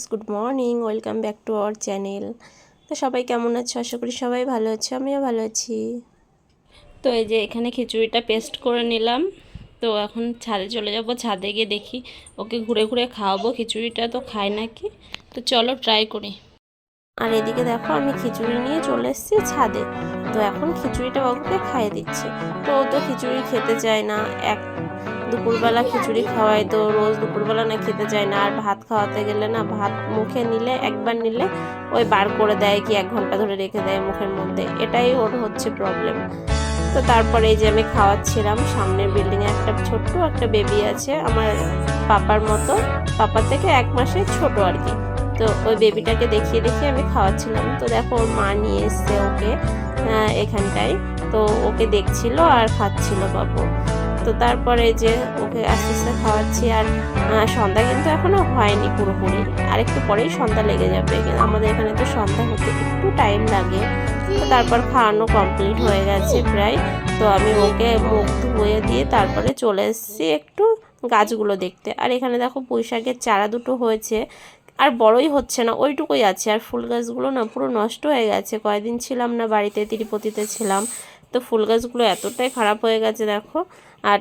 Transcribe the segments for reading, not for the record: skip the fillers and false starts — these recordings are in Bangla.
Good morning, welcome back to our channel. তো সবাই কেমন আছো? আশা করি সবাই ভালো আছো, আমিও ভালো আছি। তো এই যে এখানে খিচুড়িটা পেস্ট করে নিলাম। তো এখন ছাদে চলে যাব, ছাদে গিয়ে দেখি ওকে ঘুরে ঘুরে খাওয়াবো। খিচুড়িটা তো খায় নাকি, তো চলো ট্রাই করি। আর এদিকে দেখো আমি খিচুড়ি নিয়ে চলে এসেছি ছাদে। তো এখন খিচুড়িটা বাবুকে খাইয়ে দিচ্ছি। তো ও তো খিচুড়ি খেতে চায় না। দুপুরবেলা খিচুড়ি খাওয়াই তো রোজ দুপুরবেলা না খেতে চায় না। আর ভাত খাওয়াতে গেলে না, ভাত মুখে নিলে একবার নিলে ওই বার করে দেয়, কি 1 ঘন্টা ধরে রেখে দেয় মুখের মধ্যে। এটাই ওর হচ্ছে প্রবলেম। তো তারপরে এই যে আমি খাওয়াচ্ছিলাম, সামনের বিল্ডিংয়ে একটা ছোট্ট একটা বেবি আছে আমার পাপার মতো, পাপার থেকে 1 মাসের ছোট আর কি। তো ওই বেবিটাকে দেখিয়ে দেখিয়ে আমি খাওয়াচ্ছিলাম। তো দেখো ওর মা নিয়ে এসছে ওকে এখানটায়। তো ওকে দেখছিল আর খাচ্ছিল বাবু। তো তারপরে যে ওকে আস্তে আস্তে খাওয়াচ্ছি। আর সন্ধ্যা কিন্তু এখনো হয়নি পুরোপুরি, আর একটু পরেই সন্ধ্যা লেগে যাবে। আমাদের এখানে তো সন্ধ্যা হতে একটু টাইম লাগে। তো তারপর খাওয়ানো কমপ্লিট হয়ে গেছে প্রায়। তো আমি ওকে মুখ ধুয়ে দিয়ে তারপরে চলে এসেছি একটু গাছগুলো দেখতে। আর এখানে দেখো পুঁই শাকের চারা দুটো হয়েছে, আর বড়ই হচ্ছে না, ওইটুকুই আছে। আর ফুল গাছগুলো না পুরো নষ্ট হয়ে গেছে। কয়েকদিন ছিলাম না বাড়িতে, তিরুপতিতে ছিলাম। তো ফুল গাছগুলো এতটাই খারাপ হয়ে গেছে দেখো। আর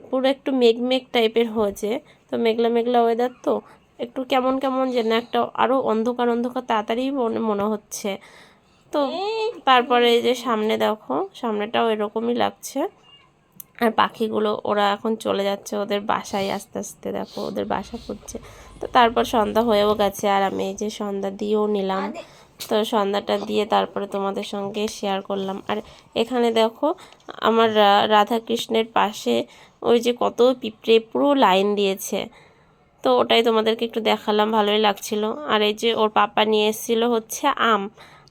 পুরো একটু মেঘ টাইপের হয়েছে। তো মেঘলা মেঘলা ওয়েদার, তো একটু কেমন কেমন যেন একটা আরও অন্ধকার অন্ধকার তাড়াতাড়ি মনে হচ্ছে। তো তারপরে এই যে সামনে দেখো, সামনেটাও এরকমই লাগছে। আর পাখিগুলো ওরা এখন চলে যাচ্ছে ওদের বাসায়, আস্তে আস্তে দেখো ওদের বাসা করছে। তো তারপর সন্ধ্যা হয়েও গেছে, আর আমি এই যে সন্ধ্যা দিয়েও নিলাম। তো সন্ধ্যাটা দিয়ে তারপরে তোমাদের সঙ্গে শেয়ার করলাম। আর এখানে দেখো আমার রাধাকৃষ্ণের পাশে ওই যে কত পিঁপড়ে পুরো লাইন দিয়েছে। তো ওটাই তোমাদেরকে একটু দেখালাম, ভালোই লাগছিল। আর এই যে ওর পাপা নিয়ে এসেছিলো হচ্ছে আম।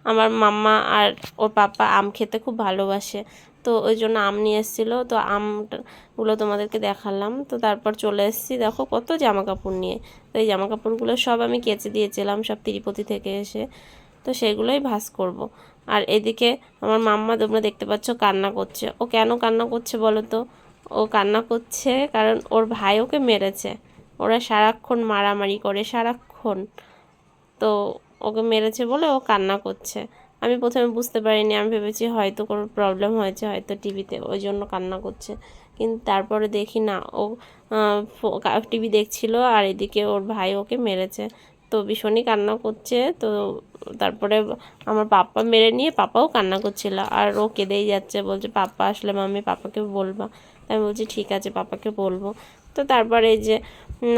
আমার মাম্মা আর ওর পাপা আম খেতে খুব ভালোবাসে, তো ওই জন্য আম নিয়ে এসেছিলো। তো আমগুলো তোমাদেরকে দেখালাম। তো তারপর চলে এসেছি দেখো কত জামা কাপড় নিয়ে। তো এই জামা কাপড়গুলো সব আমি কেচে দিয়েছিলাম, সব তিরুপতি থেকে এসে। তো সেগুলোই ভাঁজ করব। আর এদিকে আমার মাম্মা তোমরা দেখতে পাচ্ছ কান্না করছে। ও কেন কান্না করছে বলো তো? ও কান্না করছে কারণ ওর ভাই ওকে মেরেছে। ওরা সারাক্ষণ মারামারি করে, সারাক্ষণ। তো ওকে মেরেছে বলে ও কান্না করছে। আমি প্রথমে বুঝতে পারিনি, আমি ভেবেছি হয়তো কোনো প্রবলেম হয়েছে, হয়তো টিভিতে, ওই জন্য কান্না করছে। কিন্তু তারপরে দেখি না, ও টিভি দেখছিল আর এদিকে ওর ভাই ওকে মেরেছে। তো ভীষণই কান্না করছে। তো তারপরে আমার পাপা মেরে নিয়ে পাপাও কান্না করছিল, আর ও কেঁদেই যাচ্ছে, বলছে পাপা আসলে মাম্মি পাপাকে বলবা। তাই আমি বলছি ঠিক আছে পাপাকে বলবো। তো তারপরে এই যে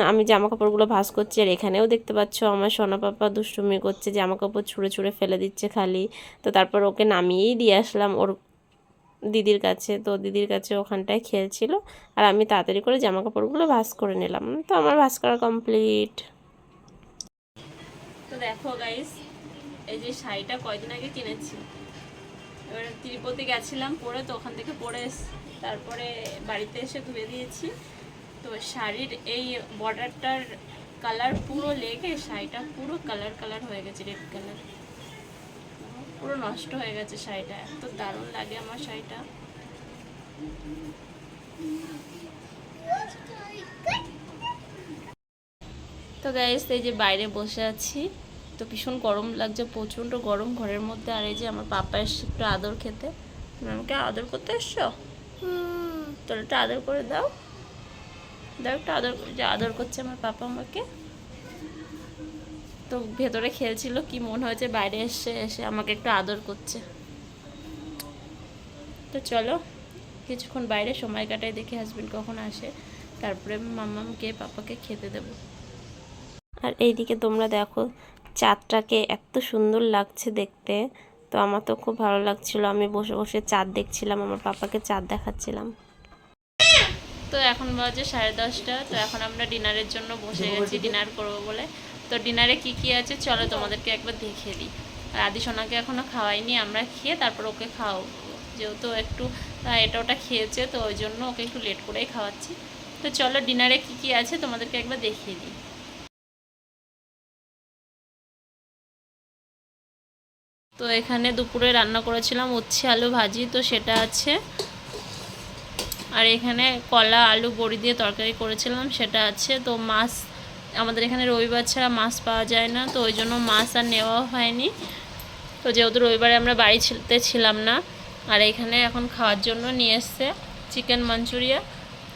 আমি জামা কাপড়গুলো ভাঁজ করছি। আর এখানেও দেখতে পাচ্ছ আমার সোনা পাপা দুষ্টুমি করছে, জামা কাপড় ছুঁড়ে ছুঁড়ে ফেলে দিচ্ছে খালি। তো তারপর ওকে নামিয়েই দিয়ে আসলাম ওর দিদির কাছে। তো দিদির কাছে ওখানটায় খেলছিল, আর আমি তাড়াতাড়ি করে জামা কাপড়গুলো ভাঁজ করে নিলাম। তো আমার ভাঁজ করা কমপ্লিট। তো দেখো গাইস, এই যে শাড়িটা কয়দিন আগে কিনেছি। এবার তিরুপতি গেছিলাম পরে, তো ওখান থেকে পরে তারপরে বাড়িতে এসে ধুয়ে দিয়েছি। তো শাড়ির এই বর্ডারটার কালার পুরো লেগে শাড়িটা পুরো কালার হয়ে গেছে, রেড কালার, পুরো নষ্ট হয়ে গেছে শাড়িটা। এত দারুণ লাগে আমার শাড়িটা। তো গাইস এই যে বাইরে বসে আছি, তো ভীষণ গরম লাগছে, প্রচণ্ড গরম ঘরের মধ্যে। আর এই যে আমার পাপা এসছে একটু আদর খেতে। তুমি আমাকে আদর করতে এসছো? তোর একটু আদর করে দাও, দাও একটু আদর। যে আদর করছে আমার পাপা আমাকে। তো ভেতরে খেলছিল, কি মনে হয়েছে বাইরে এসে আমাকে একটু আদর করছে। তো চলো কিছুক্ষণ বাইরে সময় কাটাই, দেখি হাজবেন্ড কখন আসে, তারপরে মাম্মামকে পাপাকে খেতে দেব। আর এইদিকে তোমরা দেখো চাঁদটাকে এত সুন্দর লাগছে দেখতে। তো আমার তো খুব ভালো লাগছিল, আমি বসে বসে চাঁদ দেখছিলাম, আমার পাপাকে চাঁদ দেখাচ্ছিলাম। তো এখন বাজে 10:30। তো এখন আমরা ডিনারের জন্য বসে গেছি, ডিনার করব বলে। তো ডিনারে কি কি আছে চলো তোমাদেরকে একবার দেখিয়ে দিই। আর আদি সোনাকে এখনও খাওয়াইনি, আমরা খেয়ে তারপর ওকে খাওয়াবো, যেহেতু একটু এটা ওটা খেয়েছে, তো ওই জন্য ওকে একটু লেট করেই খাওয়াচ্ছি। তো চলো ডিনারে কি কি আছে তোমাদেরকে একবার দেখিয়ে দিই। তো এখানে দুপুরে রান্না করেছিলাম উচ্ছে আলু ভাজি, তো সেটা আছে। আর এখানে কলা আলু বড়ি দিয়ে তরকারি করেছিলাম, সেটা আছে। তো মাছ আমাদের এখানে রবিবার ছাড়া মাছ পাওয়া যায় না, তো ওই জন্য মাছ আর নেওয়া হয়নি। তো যেহেতু রবিবারে আমরা বাড়িতে ছিলাম না, আর এখানে এখন খাওয়ার জন্য নিয়ে এসছে চিকেন মাঞ্চুরিয়া।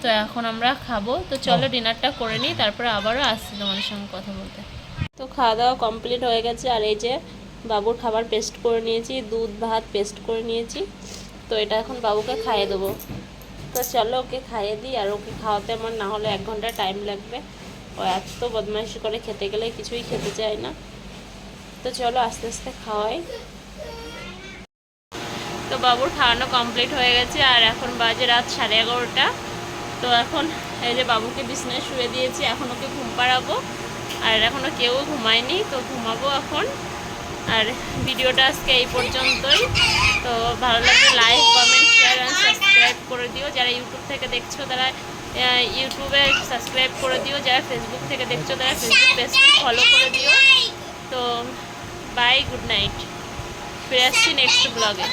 তো এখন আমরা খাবো। তো চলো ডিনারটা করে নিই, তারপরে আবারও আসছি তোমাদের সঙ্গে কথা বলতে। তো খাওয়া দাওয়া কমপ্লিট হয়ে গেছে, আর এই যে বাবুর খাবার পেস্ট করে নিয়েছি, দুধ ভাত পেস্ট করে নিয়েছি। তো এটা এখন বাবুকে খাইয়ে দেবো। তো চলো ওকে খাইয়ে দিই, আর ওকে খাওয়াতে আমার না হলে 1 ঘন্টা টাইম লাগবে। ও এত বদমাইশি করে, খেতে গেলে কিছুই খেতে চায় না। তো চলো আস্তে আস্তে খাওয়াই। তো বাবুর খাওয়ানো কমপ্লিট হয়ে গেছে, আর এখন বাজে রাত 11:30। তো এখন এই যে বাবুকে বিছানায় শুয়ে দিয়েছি, এখন ওকে ঘুম পাড়াবো। আর এখনও কেউ ঘুমায়নি, তো ঘুমাবো এখন। আর ভিডিওটা আজকে এই পর্যন্তই। তো ভালো লাগলে like, comment, share and subscribe করে দিও। যারা ইউটিউব থেকে দেখছো তারা ইউটিউবে সাবস্ক্রাইব করে দিও, যারা ফেসবুক থেকে দেখছো তারা ফেসবুক পেজটি ফলো করে দিও। তো বাই, গুড নাইট, ফিরে আসছি নেক্সট ব্লগে।